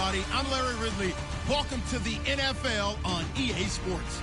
everybody. I'm Larry Ridley. Welcome to the NFL on EA Sports.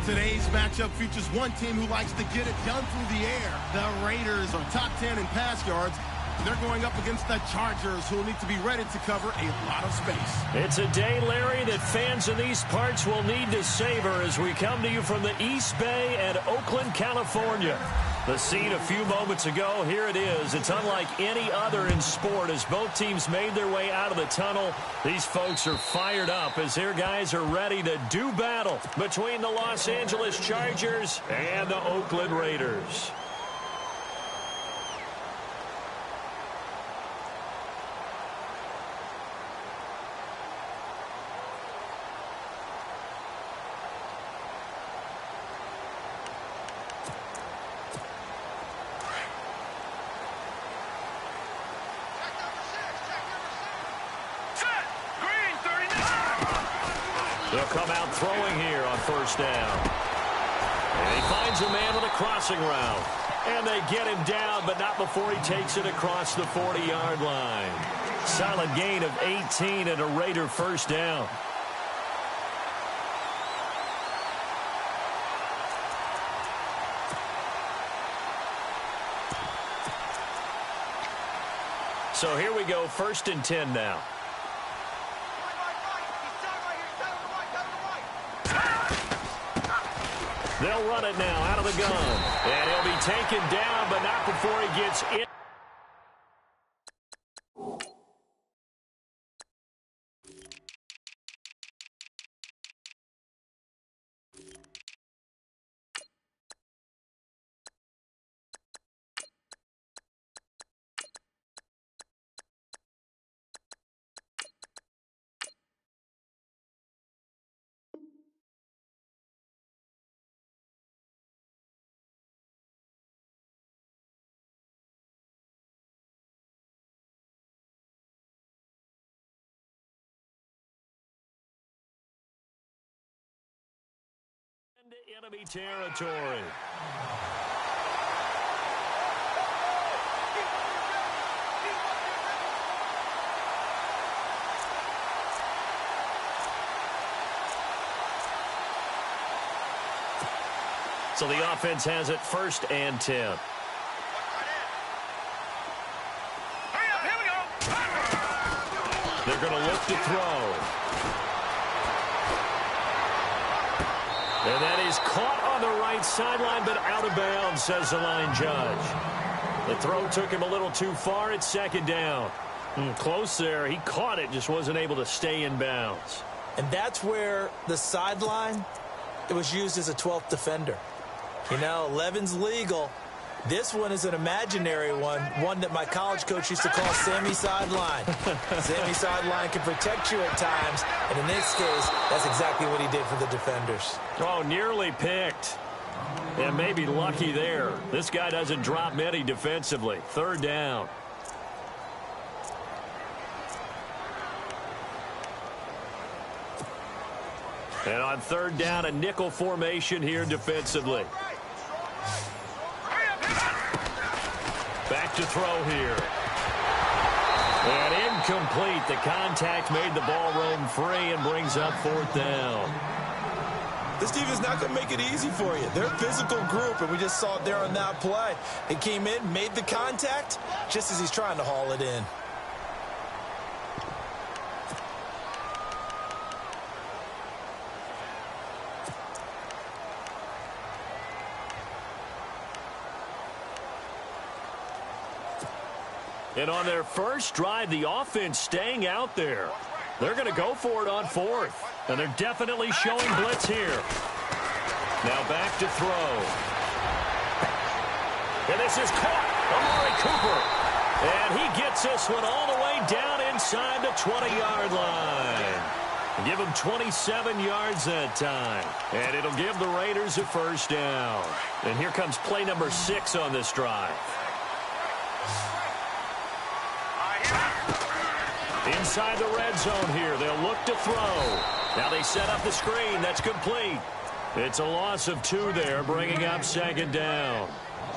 Today's matchup features one team who likes to get it done through the air. The Raiders are top 10 in pass yards. They're going up against the Chargers, who will need to be ready to cover a lot of space. It's a day, Larry, that fans in these parts will need to savor as we come to you from the East Bay and Oakland, California. The scene a few moments ago, here it is. It's unlike any other in sport as both teams made their way out of the tunnel. These folks are fired up as their guys are ready to do battle between the Los Angeles Chargers and the Oakland Raiders. They'll come out throwing here on first down. And he finds a man with a crossing route. And they get him down, but not before he takes it across the 40-yard line. Solid gain of 18 and a Raider first down. So here we go, 1st and 10 now. They'll run it now out of the gun. And he'll be taken down, but not before he gets in. Into enemy territory. So the offense has it 1st and 10. Here we go. They're going to look to throw. And that is caught on the right sideline, but out of bounds, says the line judge. The throw took him a little too far. It's 2nd down. Close there. He caught it, just wasn't able to stay in bounds. And that's where the sideline, it was used as a 12th defender. You know, 11's legal. This one is an imaginary one that my college coach used to call Sammy Sideline. Sammy Sideline can protect you at times, and in this case, that's exactly what he did for the defenders. Oh, nearly picked. And maybe lucky there. This guy doesn't drop many defensively. 3rd down. And on 3rd down, a nickel formation here defensively. Back to throw here. And incomplete. The contact made the ball roam free and brings up 4th down. This team is not going to make it easy for you. They're a physical group, and we just saw it there on that play. He came in, made the contact, just as he's trying to haul it in. And on their first drive, the offense staying out there. They're going to go for it on 4th. And they're definitely showing blitz here. Now back to throw. And this is caught. Amari Cooper. And he gets this one all the way down inside the 20-yard line. Give him 27 yards that time. And it'll give the Raiders a 1st down. And here comes play number 6 on this drive. Inside the red zone here. They'll look to throw. Now they set up the screen. That's complete. It's a loss of 2 there, bringing up 2nd down.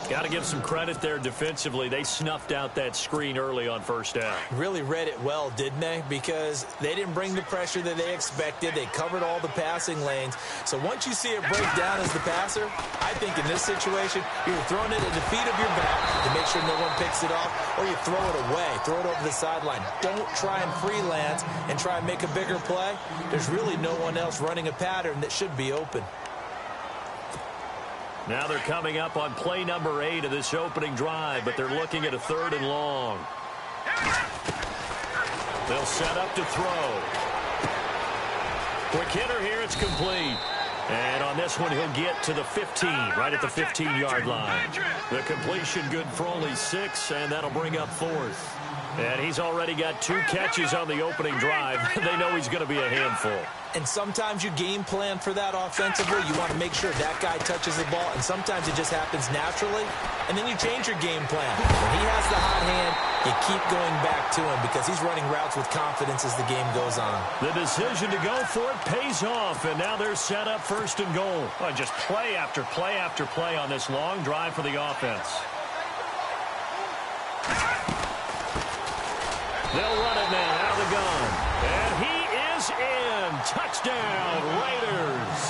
Got to give some credit there defensively. They snuffed out that screen early on first down. Really read it well, didn't they? Because they didn't bring the pressure that they expected. They covered all the passing lanes. So once you see it break down as the passer, I think in this situation, you're throwing it at the feet of your back to make sure no one picks it off, or you throw it away, throw it over the sideline. Don't try and freelance and try and make a bigger play. There's really no one else running a pattern that should be open. Now they're coming up on play number 8 of this opening drive, but they're looking at a 3rd and long. They'll set up to throw. Quick hitter here, it's complete. And on this one, he'll get to the 15, right at the 15-yard line. The completion good for only 6, and that'll bring up 4th. And he's already got 2 catches on the opening drive. They know he's going to be a handful. And sometimes you game plan for that offensively. You want to make sure that guy touches the ball, and sometimes it just happens naturally, and then you change your game plan. When he has the hot hand, you keep going back to him because he's running routes with confidence as the game goes on. The decision to go for it pays off, and now they're set up 1st and goal. Oh, just play after play after play on this long drive for the offense. They'll run it now out of the gun. And he is in. Touchdown, Raiders.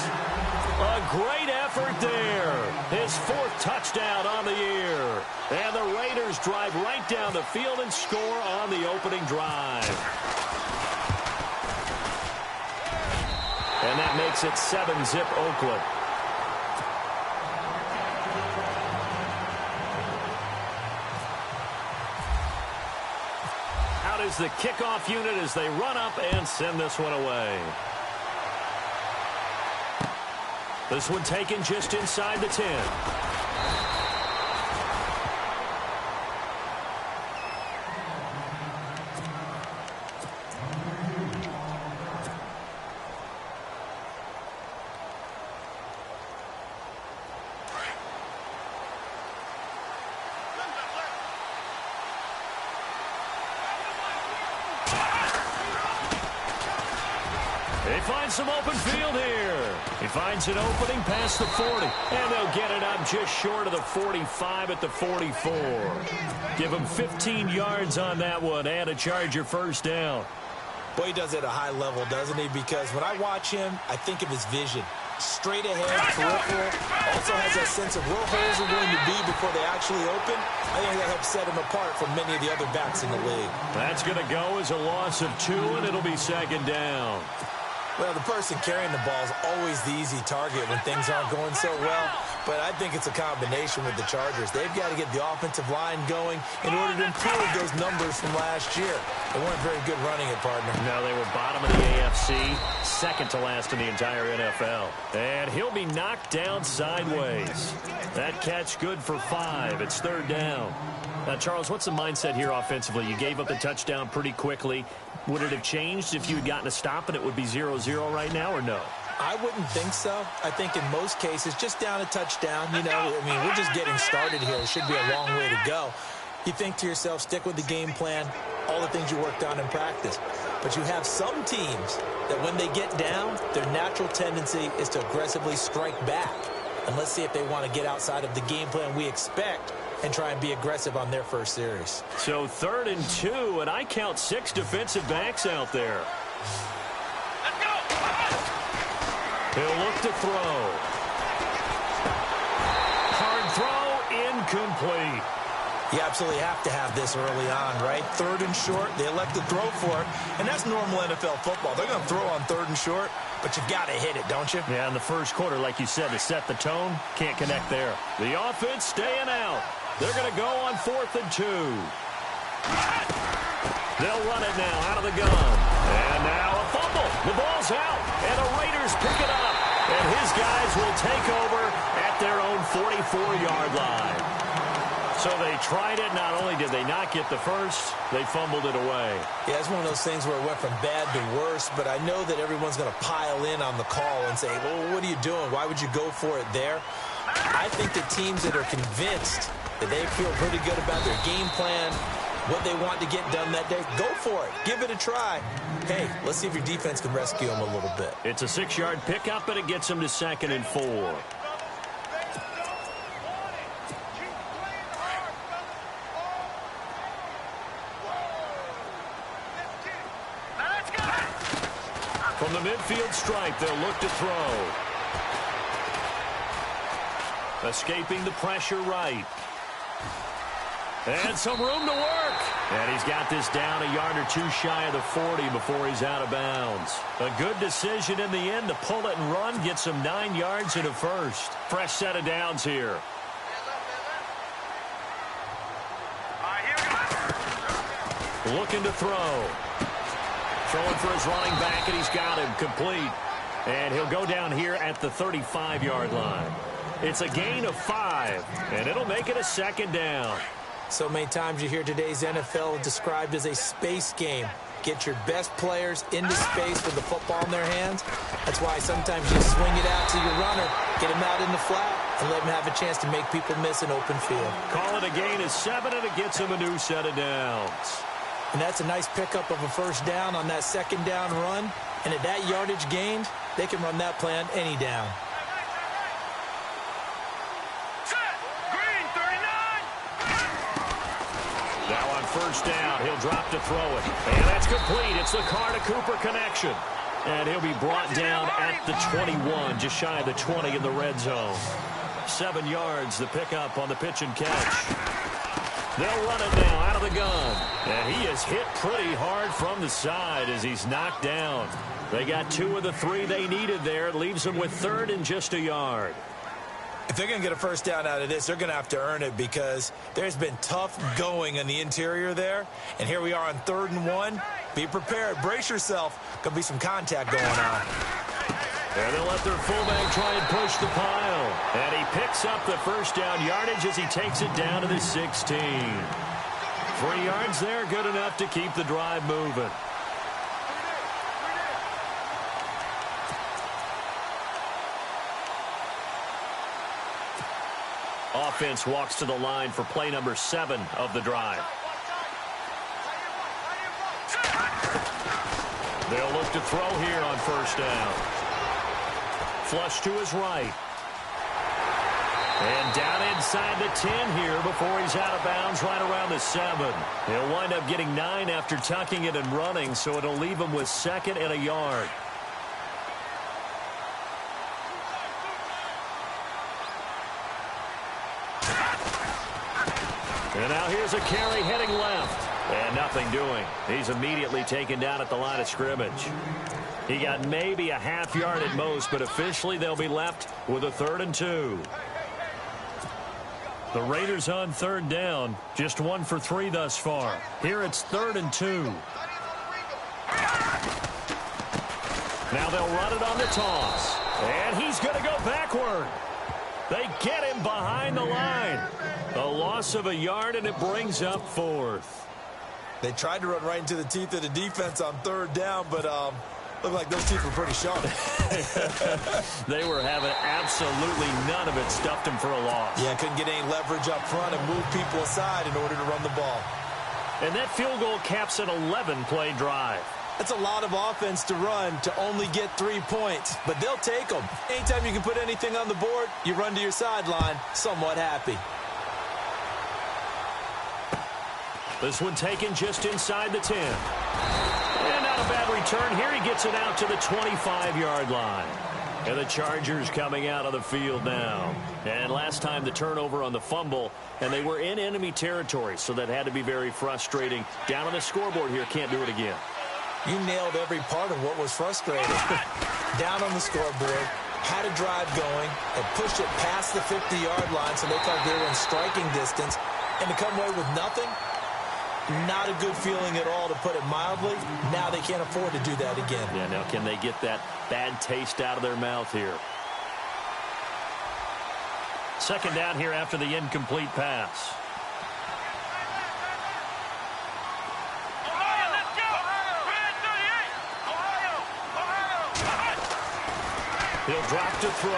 A great effort there. His 4th touchdown on the year. And the Raiders drive right down the field and score on the opening drive. And that makes it 7-zip Oakland. Is the kickoff unit as they run up and send this one away. This one taken just inside the 10. Some open field here. He finds an opening past the 40, and they'll get it up just short of the 45 at the 44. Give him 15 yards on that one and a Charger first down. Boy, he does it at a high level, doesn't he? Because when I watch him, I think of his vision. Straight ahead, peripheral. Also has that sense of where holes are going to be before they actually open. I think that helps set him apart from many of the other backs in the league. That's going to go as a loss of 2, and it'll be 2nd down. Well, the person carrying the ball is always the easy target when things aren't going so well. But I think it's a combination with the Chargers. They've got to get the offensive line going in order to improve those numbers from last year. They weren't very good running it, partner. No, they were bottom of the AFC, 2nd to last in the entire NFL. And he'll be knocked down sideways. That catch good for 5. It's 3rd down. Now, Charles, what's the mindset here offensively? You gave up the touchdown pretty quickly. Would it have changed if you had gotten a stop and it would be 0-0 right now, or no? I wouldn't think so. I think in most cases, just down a touchdown, you know, I mean, we're just getting started here. It should be a long way to go. You think to yourself, stick with the game plan, all the things you worked on in practice. But you have some teams that when they get down, their natural tendency is to aggressively strike back. And let's see if they want to get outside of the game plan we expect and try and be aggressive on their first series. So 3rd and 2, and I count 6 defensive backs out there. Let's go. He'll look to throw. Hard throw, incomplete. You absolutely have to have this early on, right? 3rd and short, they elect to throw for it, and that's normal NFL football. They're going to throw on 3rd and short, but you've got to hit it, don't you? Yeah, in the first quarter, like you said, to set the tone, can't connect there. The offense staying out. They're going to go on 4th and 2. They'll run it now out of the gun. And now a fumble. The ball's out, and the Raiders pick it up. And his guys will take over at their own 44-yard line. So they tried it. Not only did they not get the first, they fumbled it away. Yeah, it's one of those things where it went from bad to worse, but I know that everyone's going to pile in on the call and say, well, what are you doing? Why would you go for it there? I think the teams that are convinced that they feel pretty good about their game plan, what they want to get done that day, go for it. Give it a try. Hey, let's see if your defense can rescue them a little bit. It's a 6-yard pickup, and it gets them to 2nd and 4. From the midfield stripe, they'll look to throw. Escaping the pressure right. And some room to work. And he's got this down a yard or two shy of the 40 before he's out of bounds. A good decision in the end to pull it and run. Gets him 9 yards and a first. Fresh set of downs here. Looking to throw. Throwing for his running back, and he's got him complete. And he'll go down here at the 35-yard line. It's a gain of 5, and it'll make it a second down. So many times you hear today's NFL described as a space game. Get your best players into space with the football in their hands. That's why sometimes you swing it out to your runner, get him out in the flat, and let him have a chance to make people miss an open field. Call it a gain of 7, and it gets him a new set of downs. And that's a nice pickup of a first down on that second down run. And at that yardage gained, they can run that play on any down. Now on first down, he'll drop to throw it. And that's complete. It's the Carr-to-Cooper connection. And he'll be brought down at the 21, just shy of the 20 in the red zone. 7 yards, the pickup on the pitch and catch. They'll run it now out of the gun. And he is hit pretty hard from the side as he's knocked down. They got 2 of the 3 they needed there. It leaves them with 3rd and just a yard. If they're going to get a first down out of this, they're going to have to earn it because there's been tough going in the interior there. And here we are on 3rd and 1. Be prepared. Brace yourself. Going to be some contact going on. And they'll let their fullback try and push the pile. And he picks up the first down yardage as he takes it down to the 16. 3 yards there, good enough to keep the drive moving. Offense walks to the line for play number 7 of the drive. They'll look to throw here on first down. Flush to his right. And down inside the 10 here before he's out of bounds right around the 7. He'll wind up getting 9 after tucking it and running, so it'll leave him with 2nd and a yard. And now here's a carry heading left. And nothing doing. He's immediately taken down at the line of scrimmage. He got maybe a half yard at most, but officially they'll be left with a 3rd and 2. The Raiders on 3rd down. Just 1 for 3 thus far. Here it's 3rd and 2. Now they'll run it on the toss. And he's going to go backward. They get him behind the line. A loss of a yard, and it brings up 4th. They tried to run right into the teeth of the defense on 3rd down, but looked like those teeth were pretty sharp. They were having absolutely none of it. Stuffed him for a loss. Yeah, couldn't get any leverage up front and move people aside in order to run the ball. And that field goal caps an 11-play drive. That's a lot of offense to run to only get 3 points, but they'll take them. Anytime you can put anything on the board, you run to your sideline somewhat happy. This one taken just inside the 10. And not a bad return here. He gets it out to the 25-yard line. And the Chargers coming out of the field now. And last time the turnover on the fumble, and they were in enemy territory, so that had to be very frustrating. Down on the scoreboard here, can't do it again. You nailed every part of what was frustrating. Down on the scoreboard, had a drive going, and pushed it past the 50-yard line so they thought they were in striking distance. And to come away with nothing, not a good feeling at all, to put it mildly. Now they can't afford to do that again. Yeah, now can they get that bad taste out of their mouth here? 2nd down here after the incomplete pass. He'll drop to throw.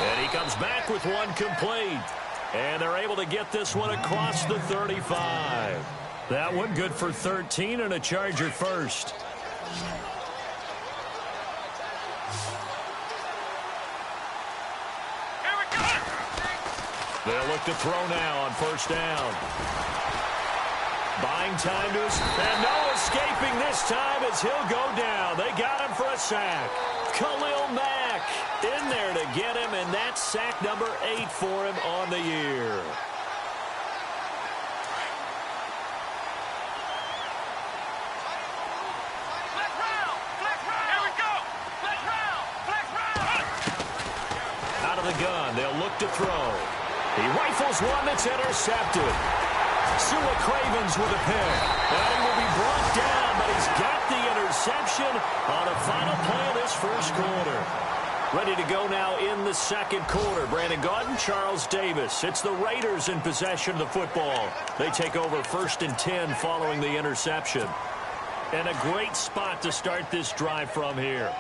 And he comes back with one complete. And they're able to get this one across the 35. That one good for 13 and a Charger first. Here we go. They'll look to throw now on first down. Buying time to his, and no escaping this time as he'll go down. They got him for a sack. Khalil Mack in there to get him, and that's sack number 8 for him on the year. Out of the gun, they'll look to throw. He rifles one that's intercepted. Sua Cravens with a pick. And he will be brought down, but he's got the interception on a final play of this first quarter. Ready to go now in the second quarter. Brandon Gaudin, Charles Davis. It's the Raiders in possession of the football. They take over 1st and 10 following the interception. And a great spot to start this drive from here.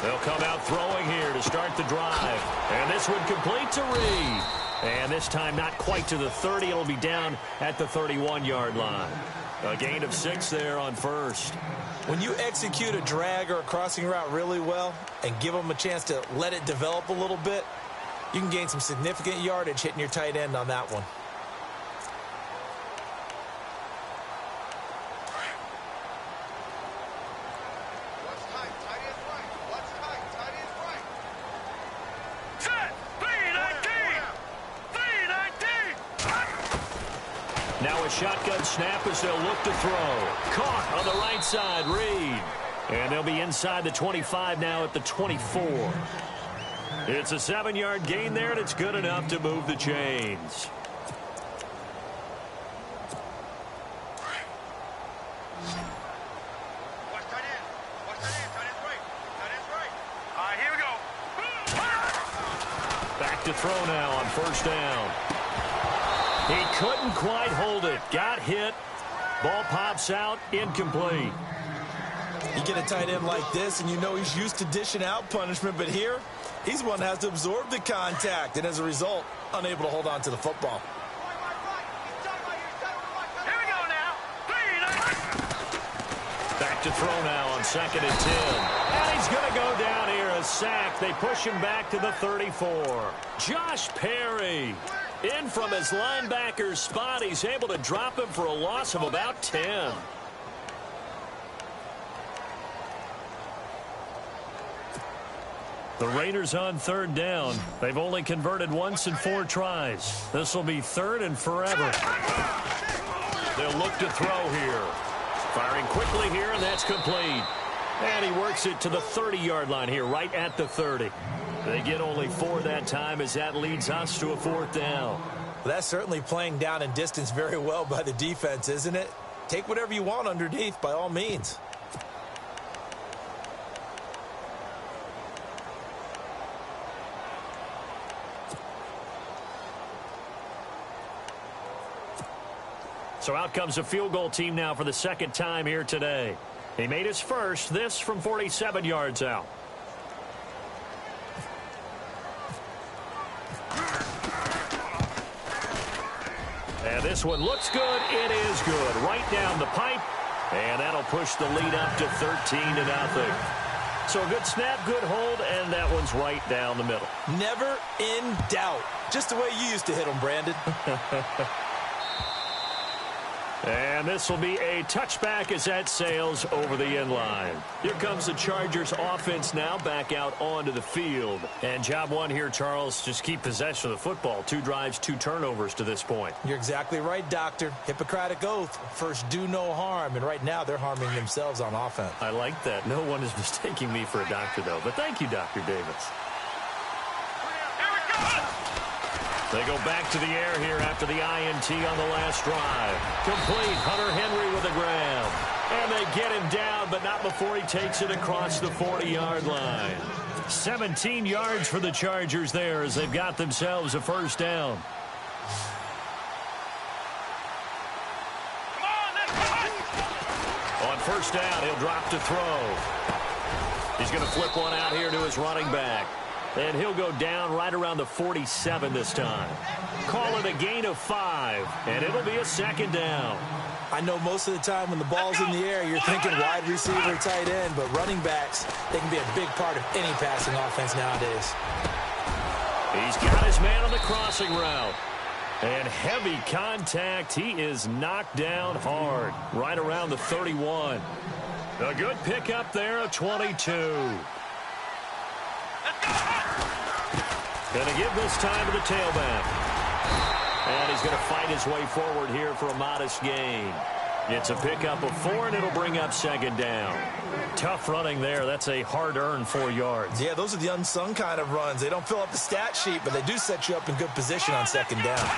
They'll come out throwing here to start the drive. And this one complete to Reed. And this time not quite to the 30. It'll be down at the 31-yard line. A gain of 6 there on first. When you execute a drag or a crossing route really well and give them a chance to let it develop a little bit, you can gain some significant yardage hitting your tight end on that one. Now a shotgun snap as they'll look to throw. Caught on the right side, Reed. And they'll be inside the 25 now at the 24. It's a 7-yard gain there, and it's good enough to move the chains. Back to throw now on first down. He couldn't quite hold it. Got hit. Ball pops out. Incomplete. You get a tight end like this, and you know he's used to dishing out punishment, but here, he's one that has to absorb the contact, and as a result, unable to hold on to the football. Here we go now. Back to throw now on 2nd and 10. And he's going to go down here. A sack. They push him back to the 34. Josh Perry. In from his linebacker's spot. He's able to drop him for a loss of about 10. The Raiders on 3rd down. They've only converted once in 4 tries. This will be 3rd and forever. They'll look to throw here. Firing quickly here, and that's complete. And he works it to the 30-yard line here, right at the 30. They get only 4 that time as that leads us to a 4th down. Well, that's certainly playing down and distance very well by the defense, isn't it? Take whatever you want underneath, by all means. So out comes a field goal team now for the 2nd time here today. He made his first, this from 47 yards out. And this one looks good. It is good. Right down the pipe. And that'll push the lead up to 13-0. So a good snap, good hold, and that one's right down the middle. Never in doubt. Just the way you used to hit them, Brandon. And this will be a touchback as that sails over the end line. Here comes the Chargers offense now back out onto the field. And job one here, Charles, just keep possession of the football. 2 drives, 2 turnovers to this point. You're exactly right, Doctor. Hippocratic oath. First, do no harm. And right now, they're harming themselves on offense. I like that. No one is mistaking me for a doctor, though. But thank you, Dr. Davis. They go back to the air here after the INT on the last drive. Complete. Hunter Henry with a grab. And they get him down, but not before he takes it across the 40-yard line. 17 yards for the Chargers there as they've got themselves a first down. On first down, he'll drop to throw. He's going to flip one out here to his running back. And he'll go down right around the 47 this time. Call it a gain of 5, and it'll be a 2nd down. I know most of the time when the ball's in the air, you're thinking wide receiver, tight end, but running backs, they can be a big part of any passing offense nowadays. He's got his man on the crossing route. And heavy contact. He is knocked down hard, right around the 31. A good pickup there of 22. Going to give this time to the tailback. And he's going to fight his way forward here for a modest gain. It's a pickup of 4, and it'll bring up second down. Tough running there. That's a hard-earned 4 yards. Yeah, those are the unsung kind of runs. They don't fill up the stat sheet, but they do set you up in good position on second down.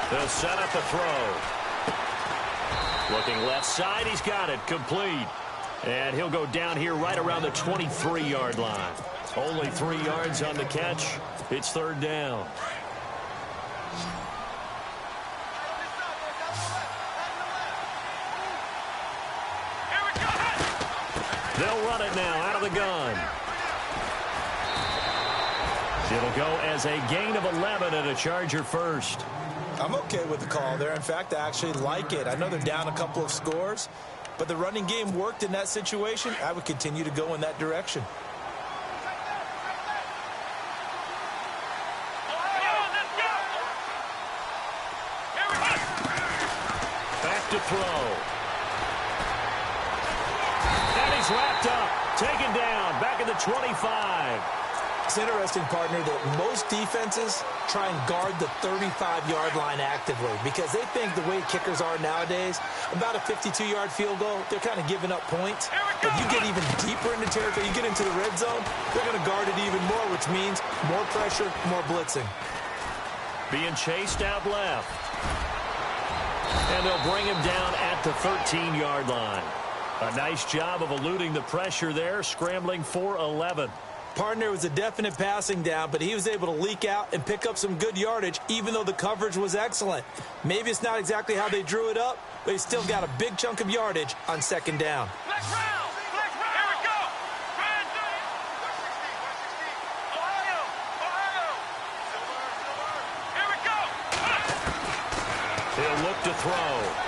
They'll set up a throw. Looking left side, he's got it. Complete. And he'll go down here right around the 23-yard line. Only 3 yards on the catch. It's third down. They'll run it now out of the gun. It'll go as a gain of 11 and a Charger first. I'm okay with the call there. In fact, I actually like it. I know they're down a couple of scores, but the running game worked in that situation. I would continue to go in that direction. Back to throw. Wrapped up, taken down, back at the 25. It's interesting, partner, that most defenses try and guard the 35-yard line actively because they think the way kickers are nowadays, about a 52-yard field goal, they're kind of giving up points. But you get even deeper into territory, you get into the red zone, they're going to guard it even more, which means more pressure, more blitzing. Being chased out left. And they'll bring him down at the 13-yard line. A nice job of eluding the pressure there, scrambling for 11. Partner was a definite passing down, but he was able to leak out and pick up some good yardage, even though the coverage was excellent. Maybe it's not exactly how they drew it up, but he still got a big chunk of yardage on second down. Flex round! Flex round! Here we go! Ohio! Here we go! He'll look to throw.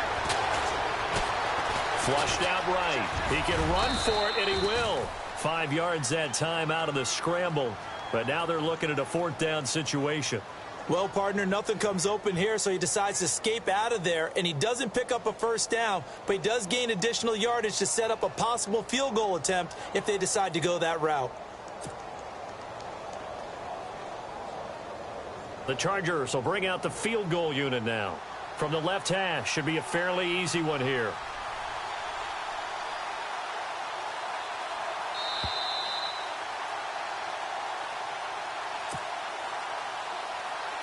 Flushed out right. He can run for it, and he will. 5 yards that time out of the scramble. But now they're looking at a fourth down situation. Well, partner, nothing comes open here, so he decides to escape out of there, and he doesn't pick up a first down, but he does gain additional yardage to set up a possible field goal attempt if they decide to go that route. The Chargers will bring out the field goal unit now. From the left hash, should be a fairly easy one here.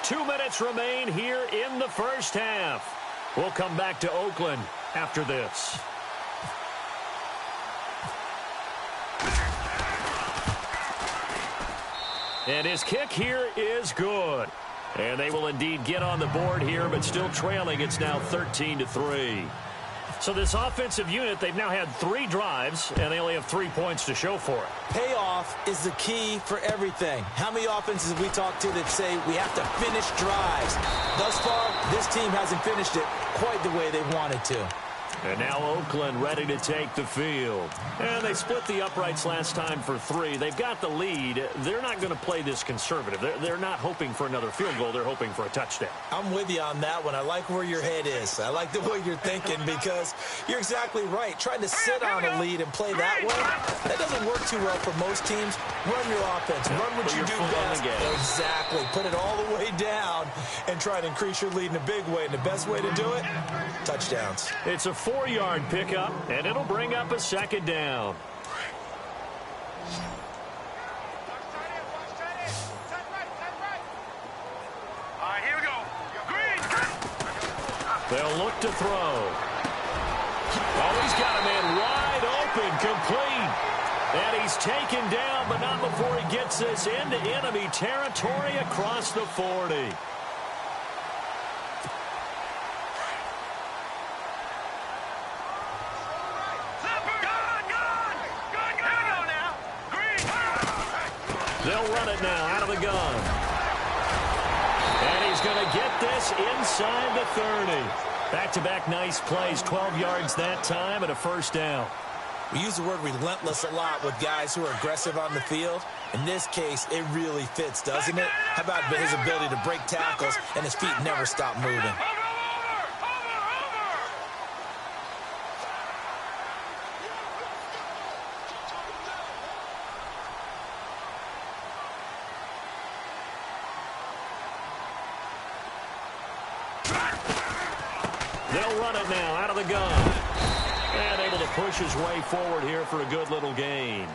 Two minutes remain here in the first half. We'll come back to Oakland after this. And his kick here is good. And they will indeed get on the board here, but still trailing. It's now 13-3. So this offensive unit, they've now had 3 drives, and they only have 3 points to show for it. Payoff is the key for everything. How many offenses have we talked to that say we have to finish drives? Thus far, this team hasn't finished it quite the way they wanted to. And now Oakland ready to take the field. And they split the uprights last time for 3. They've got the lead. They're not going to play this conservative. They're not hoping for another field goal. They're hoping for a touchdown. I'm with you on that one. I like where your head is. I like the way you're thinking because you're exactly right. Trying to sit on a lead and play that way, that doesn't work too well for most teams. Run your offense. Run what you do best. Exactly. Put it all the way down and try to increase your lead in a big way. And the best way to do it, touchdowns. It's a 4-yard pickup, and it'll bring up a second down. All right, here we go. Green. They'll look to throw. Oh, he's got a man wide open, complete. And he's taken down, but not before he gets this into enemy territory across the 40. They'll run it now out of the gun. And he's going to get this inside the 30. Back-to-back nice plays, 12 yards that time and a first down. We use the word relentless a lot with guys who are aggressive on the field. In this case, it really fits, doesn't it? How about his ability to break tackles and his feet never stop moving? They'll run it now out of the gun. And able to push his way forward here for a good little gain.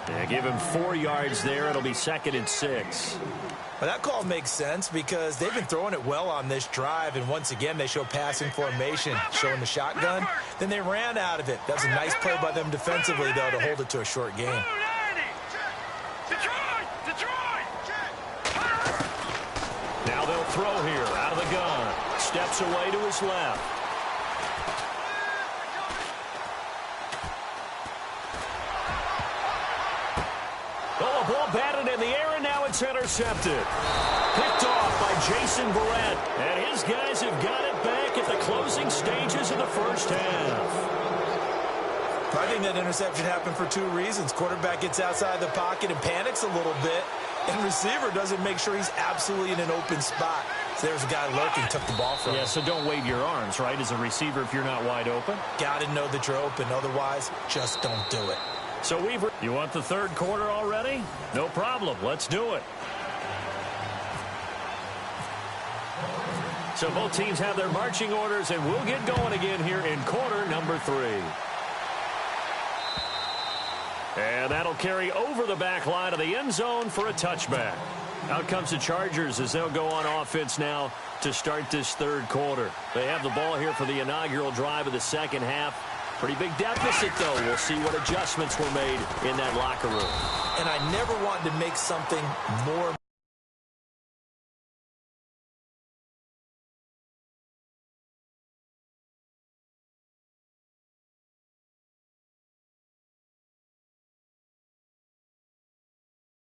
Yeah, give him 4 yards there. It'll be 2nd and 6. Well, that call makes sense because they've been throwing it well on this drive, and once again they show passing formation, showing the shotgun. Then they ran out of it. That was a nice play by them defensively, though, to hold it to a short game. Now they'll throw here out of the gun. Steps away to his left. Oh, the ball batted in the air, and now it's intercepted. Picked off by Jason Barrett. And his guys have got it back at the closing stages of the first half. I think that interception happened for 2 reasons. Quarterback gets outside the pocket and panics a little bit, and receiver doesn't make sure he's absolutely in an open spot. So there's a guy lurking, took the ball from him. Yeah, so don't wave your arms, right, as a receiver if you're not wide open. Got to know that you're open. Otherwise, just don't do it. So Weaver, you want the third quarter already? No problem. Let's do it. So both teams have their marching orders, and we'll get going again here in quarter number 3. And that'll carry over the back line of the end zone for a touchback. Out comes the Chargers as they'll go on offense now to start this third quarter. They have the ball here for the inaugural drive of the second half. Pretty big deficit, though. We'll see what adjustments were made in that locker room. And I never wanted to make something more